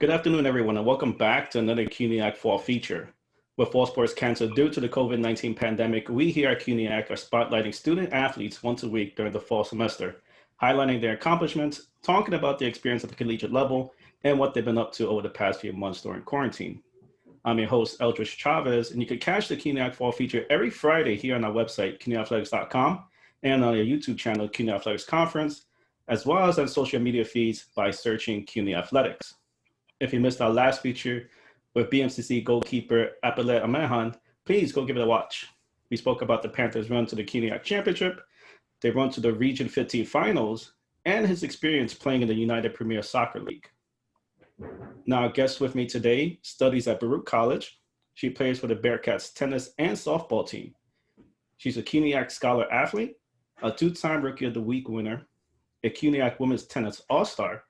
Good afternoon, everyone, and welcome back to another CUNYAC Fall Feature. With fall sports canceled due to the COVID-19 pandemic, we here at CUNYAC are spotlighting student athletes once a week during the fall semester, highlighting their accomplishments, talking about their experience at the collegiate level, and what they've been up to over the past few months during quarantine. I'm your host, Eldridge Chavez, and you can catch the CUNYAC Fall Feature every Friday here on our website, cunyathletics.com, and on our YouTube channel, CUNY Athletics Conference, as well as on social media feeds by searching CUNY Athletics. If you missed our last feature with BMCC goalkeeper Apelet Amehan, please go give it a watch. We spoke about the Panthers' run to the CUNYAC Championship, their run to the Region 15 Finals, and his experience playing in the United Premier Soccer League. Now, our guest with me today studies at Baruch College. She plays for the Bearcats tennis and softball team. She's a CUNYAC Scholar athlete, a two-time Rookie of the Week winner, a CUNYAC Women's Tennis All-Star,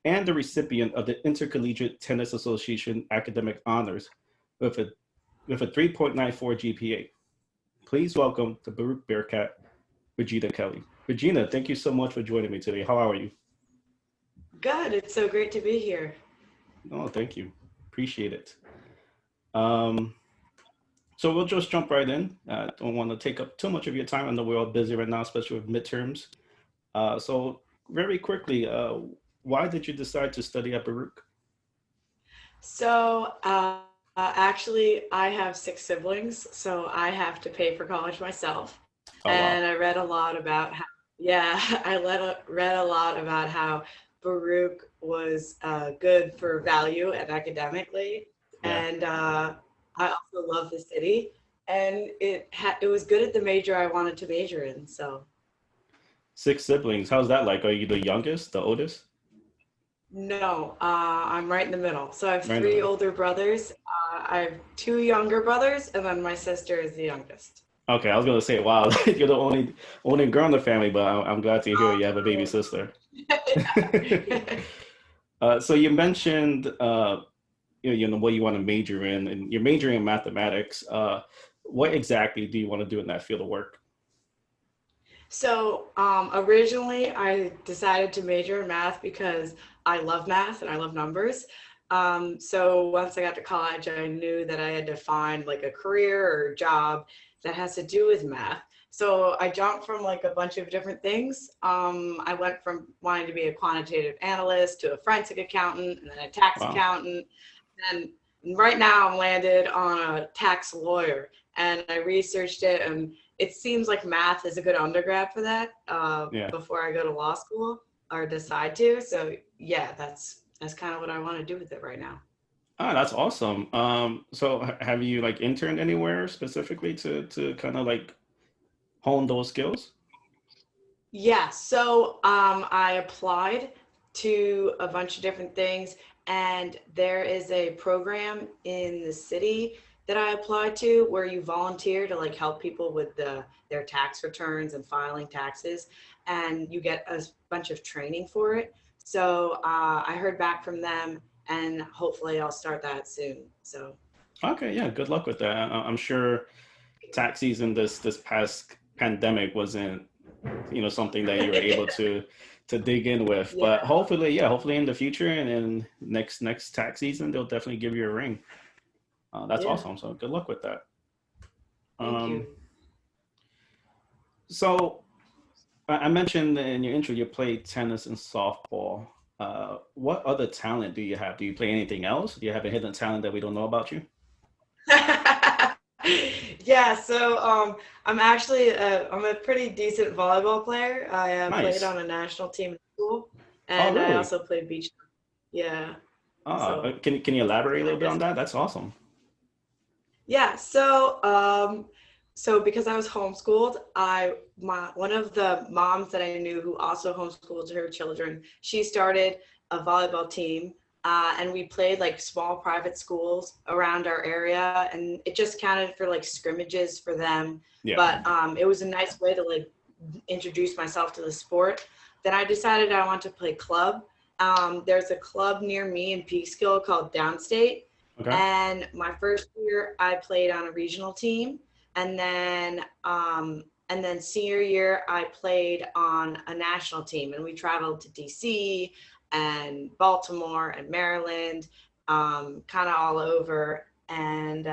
and the recipient of the Intercollegiate Tennis Association Academic Honors with a 3.94 GPA. Please welcome the Baruch Bearcat, Regina Kelley. Regina, thank you so much for joining me today. How are you? Good. It's so great to be here. Oh, thank you. Appreciate it. So we'll just jump right in. I don't want to take up too much of your time. I know we're all busy right now, especially with midterms. So very quickly, why did you decide to study at Baruch? So actually, I have 6 siblings, so I have to pay for college myself. Oh, and wow. I read a lot about how, read a lot about how Baruch was good for value and academically. Yeah. And I also love the city. And it was good at the major I wanted to major in, so. 6 siblings. How's that like? Are you the youngest, the oldest? No, I'm right in the middle. So I have Right in the 3 middle. older brothers. I have 2 younger brothers, and then my sister is the youngest. Okay, I was gonna say, wow, you're the only girl in the family, but I'm glad to hear you have a baby sister. So you mentioned you know what you want to major in, and you're majoring in mathematics. What exactly do you want to do in that field of work? So originally, I decided to major in math because I love math and I love numbers. So once I got to college, I knew that I had to find like a career or job that has to do with math. So I jumped from like a bunch of different things. I went from wanting to be a quantitative analyst to a forensic accountant and then a tax Wow. accountant. And right now I'm landed on a tax lawyer, and I researched it, and it seems like math is a good undergrad for that Yeah. before I go to law school or decide to. So yeah, that's kind of what I want to do with it right now. Ah, that's awesome. So have you like interned anywhere specifically to kind of like hone those skills? Yeah, so I applied to a bunch of different things, and there is a program in the city that I applied to where you volunteer to like help people with their tax returns and filing taxes, and you get a bunch of training for it. So I heard back from them, and hopefully I'll start that soon. So Okay, yeah, good luck with that. I'm sure tax season this past pandemic wasn't, something that you were able to dig in with. yeah, But hopefully, yeah, hopefully in the future and in next tax season, they'll definitely give you a ring. That's yeah, awesome. So good luck with that. thank Um, you. so I mentioned in your intro you play tennis and softball. What other talent do you have? Do you play anything else? Do you have a hidden talent that we don't know about you? Yeah, so I'm actually I'm a pretty decent volleyball player. I played Nice. on a national team in school, Oh, and I really? also played beach. Yeah, so Can you elaborate a I little bit guess on that? That's awesome. yeah. So because I was homeschooled, my one of the moms that I knew who also homeschooled her children, she started a volleyball team, and we played like small private schools around our area, and it just counted for like scrimmages for them. Yeah. But it was a nice way to like introduce myself to the sport. Then I decided I want to play club. There's a club near me in Peekskill called Downstate. Okay. And my first year, I played on a regional team, and then senior year, I played on a national team, and we traveled to DC and Baltimore and Maryland, kind of all over. And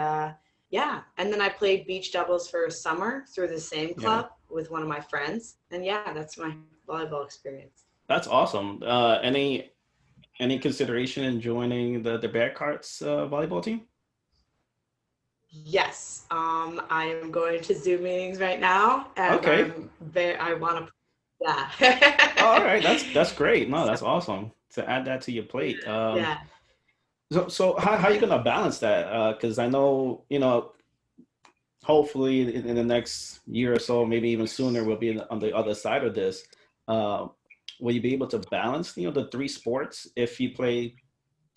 yeah, and then I played beach doubles for a summer through the same club with one of my friends. And yeah, that's my volleyball experience. That's awesome. Any consideration in joining the Bearcats volleyball team? Yes, I am going to Zoom meetings right now, and Okay. I want to, yeah. All right, that's great. No, So, that's awesome to add that to your plate. yeah. So how are you gonna balance that? Because I know, hopefully in the next year or so, maybe even sooner, we'll be on the other side of this. Uh, will you be able to balance, the three sports if you play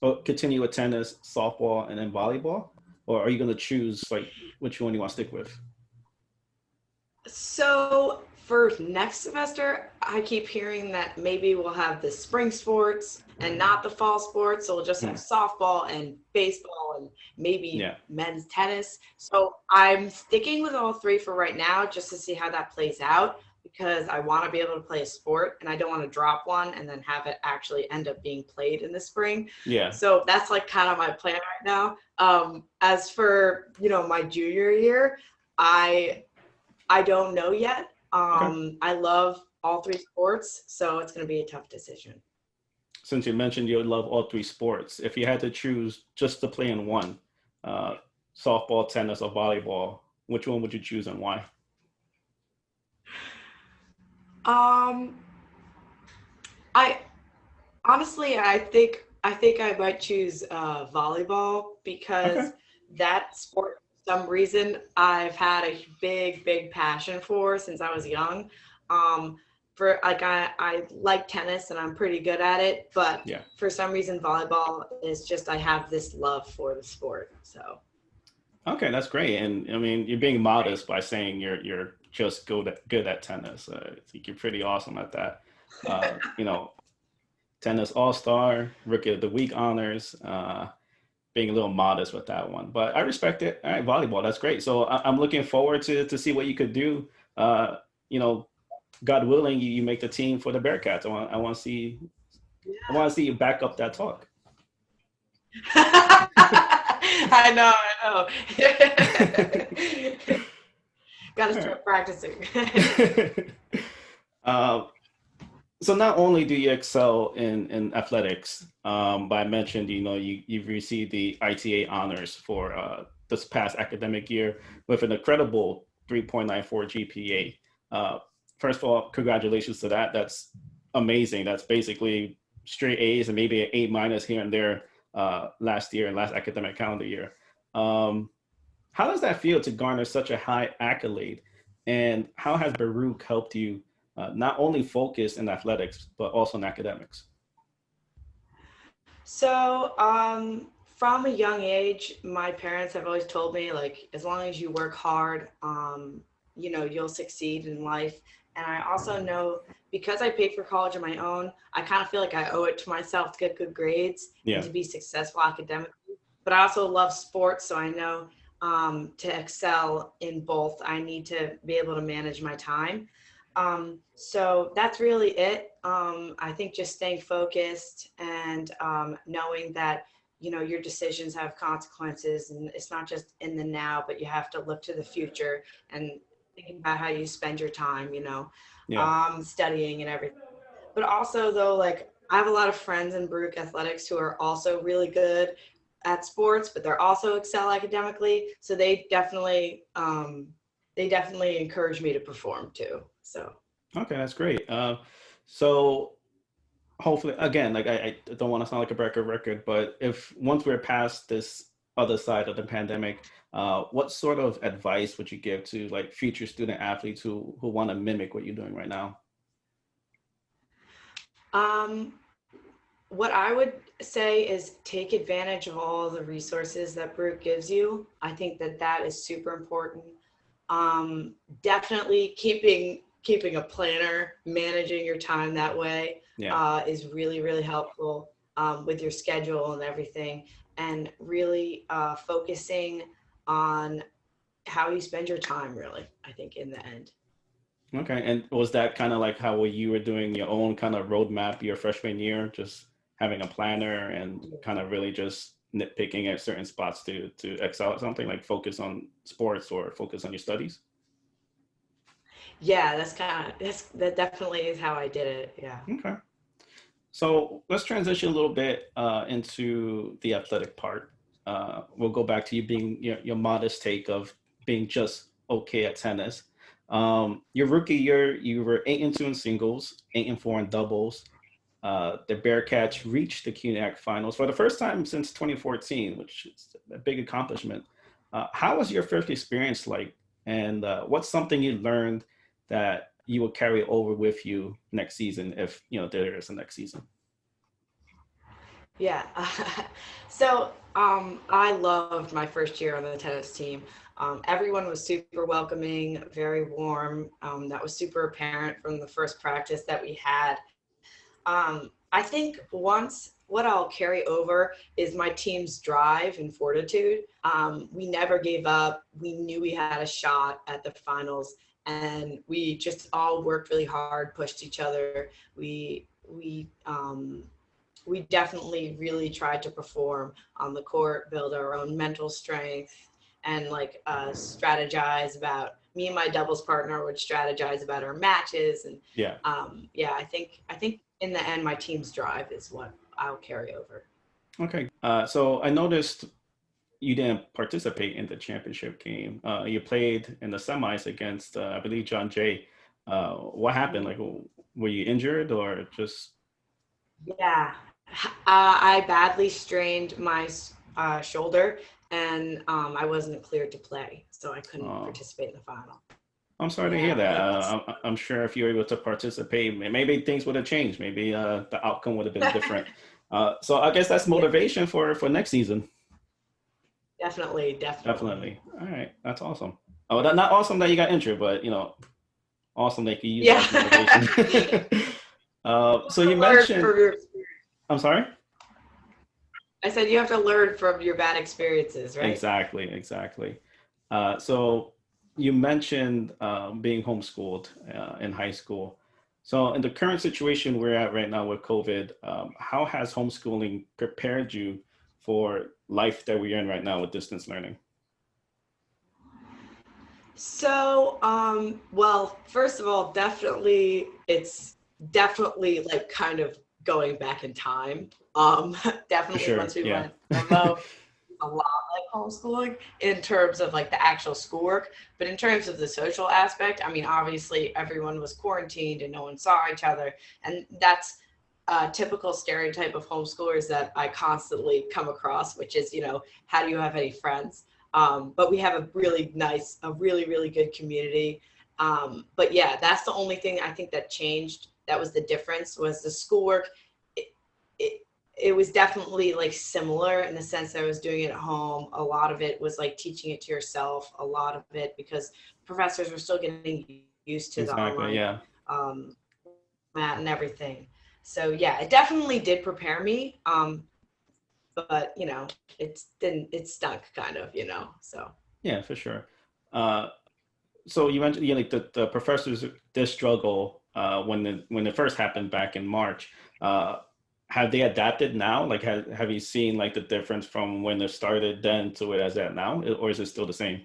or continue with tennis, softball, and then volleyball? Or are you going to choose like which one you want to stick with? So for next semester, I keep hearing that maybe we'll have the spring sports and not the fall sports. So we'll just have softball and baseball and maybe men's tennis. So I'm sticking with all three for right now just to see how that plays out, because I want to be able to play a sport and I don't want to drop one and then have it actually end up being played in the spring. Yeah. So that's like kind of my plan right now. As for, my junior year, I don't know yet. Okay. I love all three sports, so it's going to be a tough decision. Since you mentioned you love all three sports, if you had to choose just to play in one, softball, tennis, or volleyball, which one would you choose and why? I honestly, I think I might choose volleyball, because that sport, for some reason, I've had a big passion for since I was young. For like I like tennis and I'm pretty good at it, but for some reason volleyball is just, I have this love for the sport. So Okay, that's great. And I mean, you're being modest by saying you're just good at tennis. I think you're pretty awesome at that. You know, tennis all-star, rookie of the week honors. Being a little modest with that one, but I respect it. All right, volleyball, that's great. So I'm looking forward to see what you could do. You know, God willing, you make the team for the Bearcats. I want to see you back up that talk. I know. Got to start practicing. So not only do you excel in athletics, but I mentioned, you've received the ITA honors for this past academic year with an incredible 3.94 GPA. First of all, congratulations to that. That's amazing. That's basically straight A's and maybe an A minus here and there last academic calendar year. How does that feel to garner such a high accolade? And how has Baruch helped you not only focus in athletics, but also in academics? So, from a young age, my parents have always told me, like, as long as you work hard, you'll succeed in life. And I also know, because I paid for college on my own, I kind of feel like I owe it to myself to get good grades and to be successful academically. But I also love sports, so I know to excel in both, I need to be able to manage my time. So that's really it. I think just staying focused and knowing that, your decisions have consequences, and it's not just in the now, but you have to look to the future and thinking about how you spend your time, studying and everything. But also, though, like, I have a lot of friends in Baruch athletics who are also really good at sports, but they're also excel academically. So they definitely encourage me to perform too. So. Okay, that's great. So hopefully, again, like I don't want to sound like a record, but if once we're past this other side of the pandemic, what sort of advice would you give to like future student athletes who want to mimic what you're doing right now? What I would say is take advantage of all the resources that Baruch gives you. I think that is super important. Definitely keeping a planner, managing your time that way is really, really helpful with your schedule and everything, and really focusing on how you spend your time, really, I think, in the end. Okay, and was that kind of like how you were doing your own kind of roadmap your freshman year, just having a planner and kind of really just nitpicking at certain spots to excel at something, like focus on sports or focus on your studies? Yeah, that definitely is how I did it. Yeah. Okay. So let's transition a little bit into the athletic part. We'll go back to you being your modest take of being just okay at tennis. Your rookie year, you were 8-2 in singles, 8-4 in doubles. The Bearcats reached the CUNYAC finals for the first time since 2014, which is a big accomplishment. How was your first experience like? And what's something you learned that you will carry over with you next season, if there is a next season? Yeah. I loved my first year on the tennis team. Everyone was super welcoming, very warm. That was super apparent from the first practice that we had. I think what I'll carry over is my team's drive and fortitude. We never gave up. We knew we had a shot at the finals, and we just all worked really hard, pushed each other. We definitely really tried to perform on the court, build our own mental strength, and strategize about. Me and my doubles partner would strategize about our matches, and Yeah. yeah, I think in the end, my team's drive is what I'll carry over. Okay. So I noticed you didn't participate in the championship game. You played in the semis against, I believe, John Jay. What happened? Like, were you injured or just? Yeah, I badly strained my shoulder, and I wasn't cleared to play, so I couldn't Oh, participate in the final. I'm sorry to hear Yeah, that. that's I'm sure if you were able to participate, maybe things would have changed. Maybe the outcome would have been different. So I guess that's yeah, motivation for next season. definitely. Definitely. All right, that's awesome. Oh, not awesome that you got injured, but awesome that you use that Yeah. as motivation. So you Learn mentioned, from your experience. I'm sorry? I said you have to learn from your bad experiences, right? Exactly, exactly. So you mentioned being homeschooled in high school. So in the current situation we're at right now with COVID, how has homeschooling prepared you for life that we're in right now with distance learning? Well, first of all, it's definitely like kind of going back in time. For Definitely sure, once we yeah. went remote, a lot like homeschooling in terms of like the actual schoolwork, but in terms of the social aspect, I mean, obviously everyone was quarantined and no one saw each other, and that's a typical stereotype of homeschoolers that I constantly come across, which is, how do you have any friends? But we have a really good community. But yeah, that's the only thing I think that changed. That was the difference, was the schoolwork. It, it, it was definitely like similar in the sense that I was doing it at home. A lot of it was like teaching it to yourself, a lot of it because professors were still getting used to the Exactly, online yeah. um, format and everything. So yeah, it definitely did prepare me. But it stunk kind of, so. Yeah, for sure. Uh, so you mentioned, like the professors did struggle when it first happened back in March. Uh, have they adapted now? Like, have you seen like the difference from when it started then to it as at now, or is it still the same?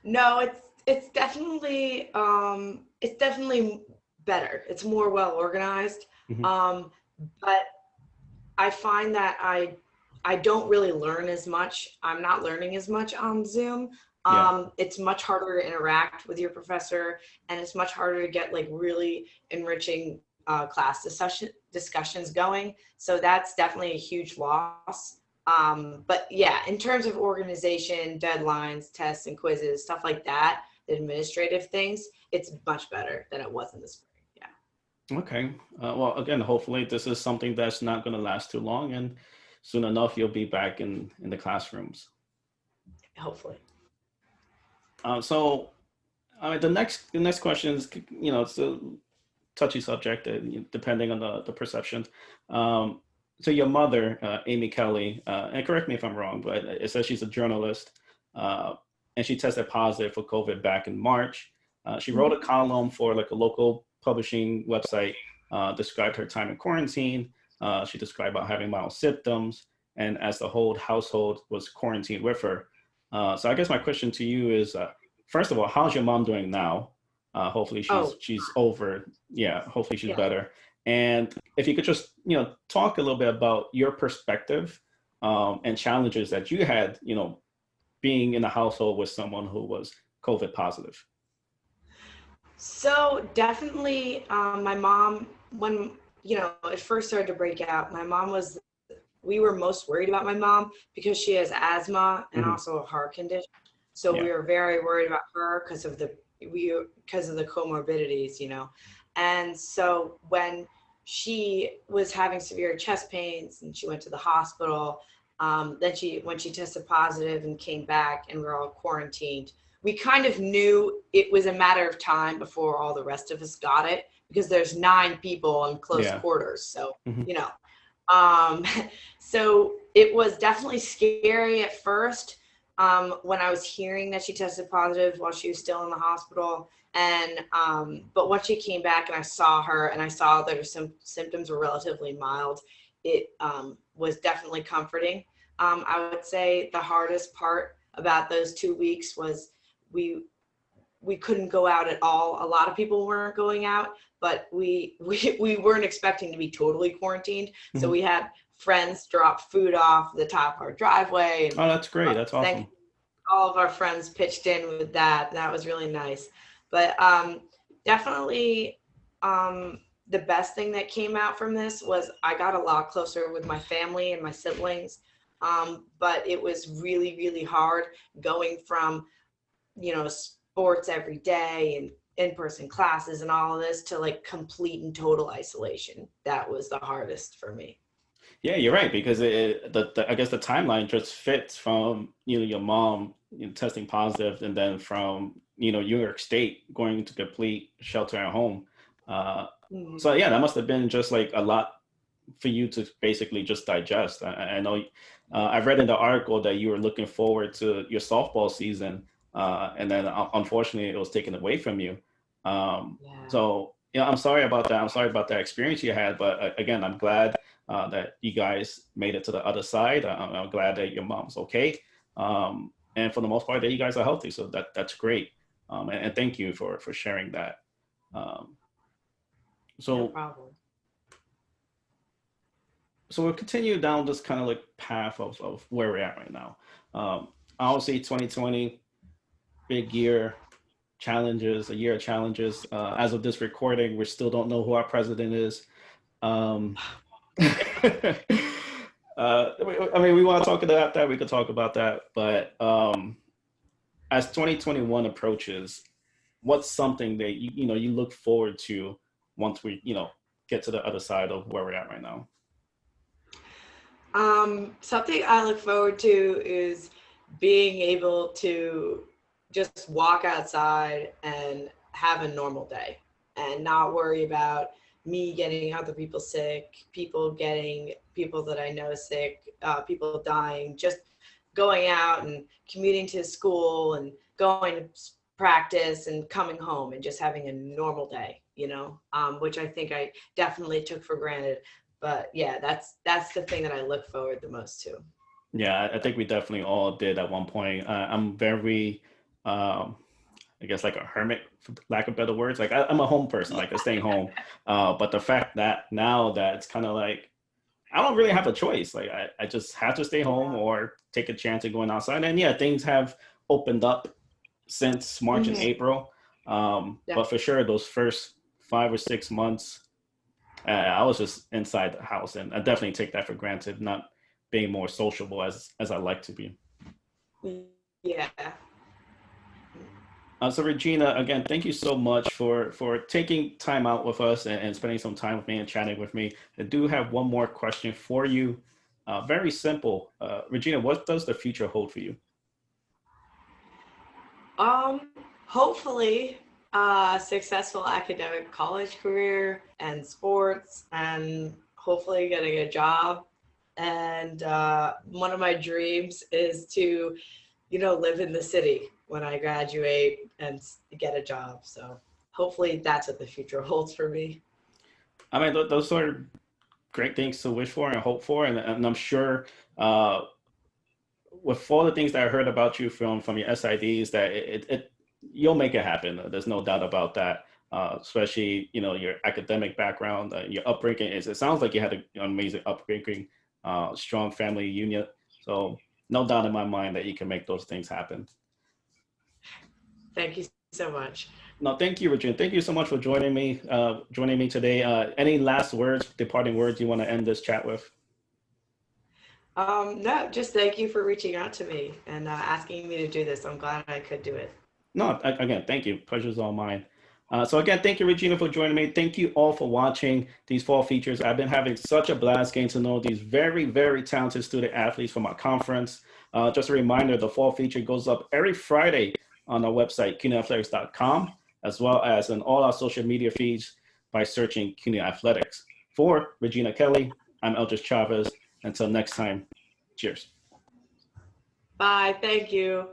No, it's definitely better. It's more well organized. Hmm. Um, but I find that I don't really learn as much. I'm not learning as much on Zoom. Yeah, It's much harder to interact with your professor, and it's much harder to get like really enriching class discussions going. So that's definitely a huge loss. But yeah, in terms of organization, deadlines, tests, and quizzes, stuff like that, the administrative things, it's much better than it was in the spring. Yeah, okay. Well, again, hopefully this is something that's not going to last too long, and soon enough you'll be back in the classrooms. hopefully. So the next question is, it's a touchy subject, depending on the perception. Um, so your mother, Amy Kelley, and correct me if I'm wrong, but it says she's a journalist, uh, and she tested positive for COVID back in March. She wrote a column for like a local publishing website, described her time in quarantine. She described about having mild symptoms, and as the whole household was quarantined with her. So I guess my question to you is, first of all, how's your mom doing now? Hopefully Oh, she's over. Yeah, hopefully she's yeah. better. And if you could just talk a little bit about your perspective and challenges that you had, being in a household with someone who was COVID positive. So definitely, my mom, when, it first started to break out, we were most worried about my mom because she has asthma and Hmm. also a heart condition. So Yeah. we were very worried about her because of the comorbidities, And so when she was having severe chest pains and she went to the hospital, when she tested positive and came back and we're all quarantined, we kind of knew it was a matter of time before all the rest of us got it because there's 9 people in close Yeah. quarters. So, Hmm. um, so it was definitely scary at first when I was hearing that she tested positive while she was still in the hospital. And but once she came back and I saw her and I saw that her symptoms were relatively mild, it was definitely comforting. I would say the hardest part about those 2 weeks was we we couldn't go out at all. A lot of people weren't going out, but we weren't expecting to be totally quarantined. So Hmm. we had friends drop food off the top of our driveway, and Oh, that's great. That's thank awesome. all of our friends pitched in with that. That was really nice. But definitely, the best thing that came out from this was I got a lot closer with my family and my siblings. But it was really, really hard going from, sports every day and in-person classes and all of this to like complete and total isolation. That was the hardest for me. Yeah, you're right, because I guess the timeline just fits from your mom testing positive, and then from New York State going to complete shelter at home. Uh, Mhm. so yeah, that must have been just like a lot for you to basically just digest. I know I read in the article that you were looking forward to your softball season, and then unfortunately it was taken away from you. Yeah. So I'm sorry about that. I'm sorry about that experience you had, but again, I'm glad that you guys made it to the other side. I'm glad that your mom's okay, and for the most part, that you guys are healthy. So that's great, and thank you for sharing that. Um, No so problem. so we'll continue down this kind of like path of where we're at right now. Obviously, 2020, big year, challenges, a year of challenges. As of this recording, we still don't know who our president is. Um, I mean, we want to talk about that. We could talk about that. But as 2021 approaches, what's something that you look forward to once we get to the other side of where we're at right now? Something I look forward to is being able to just walk outside and have a normal day and not worry about me getting other people sick, people that I know sick, people dying, just going out and commuting to school and going to practice and coming home and just having a normal day, which I think I definitely took for granted. But yeah, that's the thing that I look forward the most to. Yeah, I think we definitely all did at one point. I'm very, um, I guess, like a hermit, for lack of better words. Like I'm a home person, like I stay home. But the fact that now that it's kind of like I don't really have a choice. Like I just have to stay home Yeah. or take a chance of going outside. And yeah, things have opened up since March and Hmm. April. Yeah. But for sure, those first 5 or 6 months, I was just inside the house, and I definitely take that for granted, not being more sociable as I like to be. Yeah. So Regina, again, thank you so much for taking time out with us and spending some time with me and chatting with me. I do have one more question for you. Very simple. Regina, what does the future hold for you? Um, Hopefully, successful academic college career and sports, and hopefully getting a job. And one of my dreams is to, live in the city when I graduate and get a job. So hopefully that's what the future holds for me. I mean, those are great things to wish for and hope for. And I'm sure with all the things that I heard about you from your SIDs, that you'll make it happen. There's no doubt about that. Especially, you know, your academic background, your upbringing it sounds like you had an amazing upbringing, strong family unit. So no doubt in my mind that you can make those things happen. Thank you so much. No, thank you, Regina. Thank you so much for joining me today. Any last words, departing words you want to end this chat with? No, just thank you for reaching out to me and asking me to do this. I'm glad I could do it. No, again, thank you. Pleasure's all mine. So again, thank you, Regina, for joining me. Thank you all for watching these fall features. I've been having such a blast getting to know these very, very talented student athletes from our conference. Just a reminder, the fall feature goes up every Friday on our website, cunyathletics.com, as well as in all our social media feeds by searching CUNY Athletics. For Regina Kelley, I'm Eldridge Chavez. Until next time, cheers. Bye. Thank you.